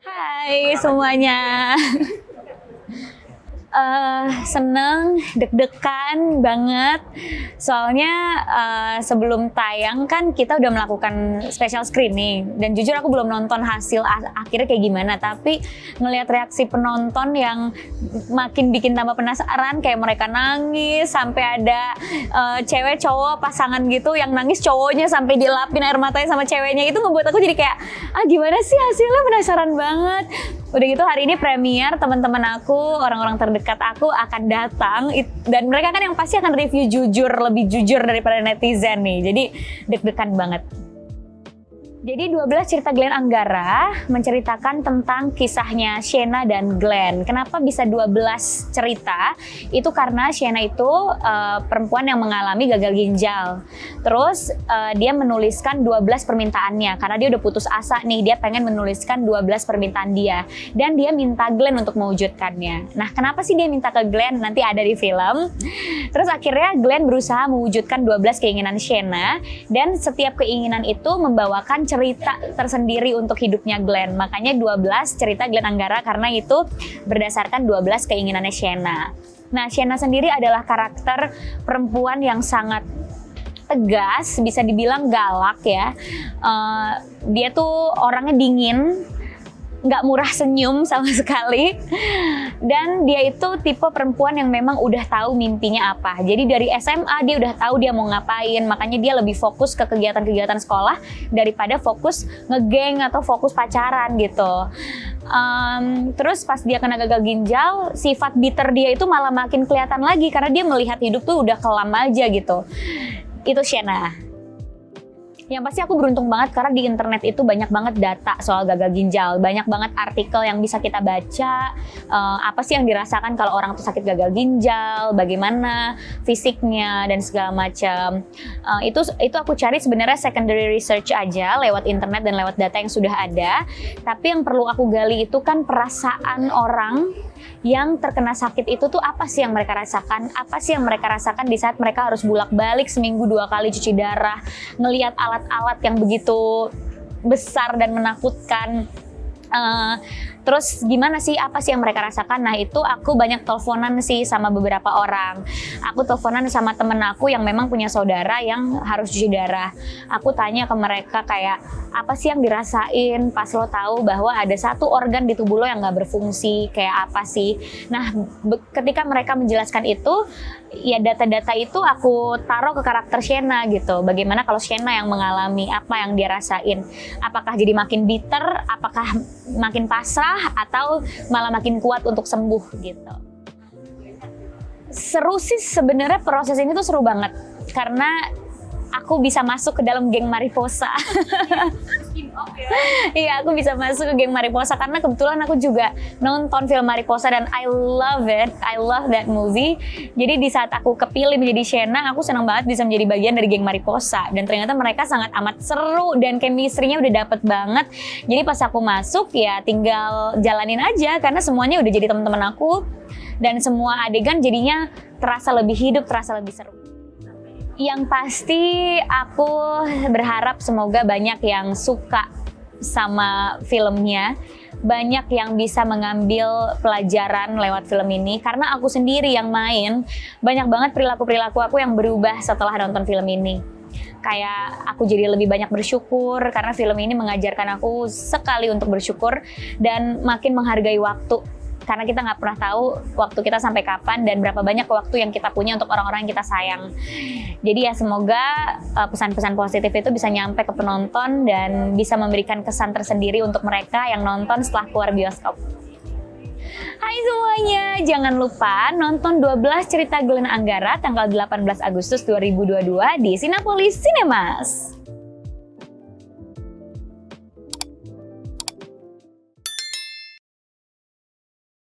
Hai semuanya. Seneng, deg-degan banget. Soalnya sebelum tayang kan kita udah melakukan special screening. Dan jujur aku belum nonton hasil akhirnya kayak gimana. Tapi ngelihat reaksi penonton yang makin bikin tambah penasaran. Kayak mereka nangis, sampai ada cewek cowok pasangan gitu yang nangis cowoknya sampai dilapin air matanya sama ceweknya. Itu ngebuat aku jadi kayak, gimana sih hasilnya, penasaran banget. Udah gitu hari ini premier, teman-teman aku, orang-orang terdekat aku akan datang dan mereka kan yang pasti akan review jujur, lebih jujur daripada netizen nih. Jadi deg-degan banget. Jadi 12 cerita Glenn Anggara menceritakan tentang kisahnya Shenna dan Glenn. Kenapa bisa 12 cerita? Itu karena Shenna itu perempuan yang mengalami gagal ginjal. Terus dia menuliskan 12 permintaannya karena dia udah putus asa nih, dia pengen menuliskan 12 permintaan dia. Dan dia minta Glenn untuk mewujudkannya. Nah, kenapa sih dia minta ke Glenn? Nanti ada di film. Terus akhirnya Glenn berusaha mewujudkan 12 keinginan Shenna dan setiap keinginan itu membawakan cerita tersendiri untuk hidupnya Glenn. Makanya 12 cerita Glenn Anggara karena itu berdasarkan 12 keinginannya Shenna. Nah, Shenna sendiri adalah karakter perempuan yang sangat tegas, bisa dibilang galak ya. Dia tuh orangnya dingin, nggak murah senyum sama sekali. Dan dia itu tipe perempuan yang memang udah tahu mimpinya apa. Jadi dari SMA dia udah tahu dia mau ngapain. Makanya dia lebih fokus ke kegiatan-kegiatan sekolah daripada fokus ngegeng atau fokus pacaran gitu. Terus pas dia kena gagal ginjal, sifat bitter dia itu malah makin kelihatan lagi karena dia melihat hidup tuh udah kelam aja gitu. Itu Shenna. Yang pasti aku beruntung banget karena di internet itu banyak banget data soal gagal ginjal, banyak banget artikel yang bisa kita baca, apa sih yang dirasakan kalau orang tuh sakit gagal ginjal, bagaimana fisiknya dan segala macam. Itu aku cari sebenarnya secondary research aja lewat internet dan lewat data yang sudah ada. Tapi yang perlu aku gali itu kan perasaan orang yang terkena sakit itu tuh apa sih yang mereka rasakan? Apa sih yang mereka rasakan di saat mereka harus bolak-balik seminggu 2 kali cuci darah, ngelihat alat-alat yang begitu besar dan menakutkan. Terus gimana sih, apa sih yang mereka rasakan? Nah, itu aku banyak teleponan sih sama beberapa orang. Aku teleponan sama temen aku yang memang punya saudara yang harus cuci darah. Aku tanya ke mereka kayak, apa sih yang dirasain pas lo tahu bahwa ada satu organ di tubuh lo yang nggak berfungsi, kayak apa sih? Nah, ketika mereka menjelaskan itu, ya data-data itu aku taruh ke karakter Shenna gitu. Bagaimana kalau Shenna yang mengalami, apa yang dia rasain? Apakah jadi makin bitter? Apakah makin pasrah? Atau malah makin kuat untuk sembuh gitu. Seru sih sebenarnya, proses ini tuh seru banget karena aku bisa masuk ke dalam geng Mariposa. Iya, aku bisa masuk ke geng Mariposa karena kebetulan aku juga nonton film Mariposa dan I love it. I love that movie. Jadi di saat aku kepilih menjadi Shenna, aku senang banget bisa menjadi bagian dari geng Mariposa. Dan ternyata mereka sangat amat seru dan chemistry-nya udah dapet banget. Jadi pas aku masuk ya tinggal jalanin aja karena semuanya udah jadi teman-teman aku. Dan semua adegan jadinya terasa lebih hidup, terasa lebih seru. Yang pasti aku berharap semoga banyak yang suka sama filmnya, banyak yang bisa mengambil pelajaran lewat film ini. Karena aku sendiri yang main, banyak banget perilaku-perilaku aku yang berubah setelah nonton film ini. Kayak aku jadi lebih banyak bersyukur karena film ini mengajarkan aku sekali untuk bersyukur dan makin menghargai waktu. Karena kita nggak pernah tahu waktu kita sampai kapan dan berapa banyak waktu yang kita punya untuk orang-orang yang kita sayang. Jadi ya semoga pesan-pesan positif itu bisa nyampe ke penonton dan bisa memberikan kesan tersendiri untuk mereka yang nonton setelah keluar bioskop. Hai semuanya, jangan lupa nonton 12 cerita Glenn Anggara tanggal 18 Agustus 2022 di Cinepolis Cinemas.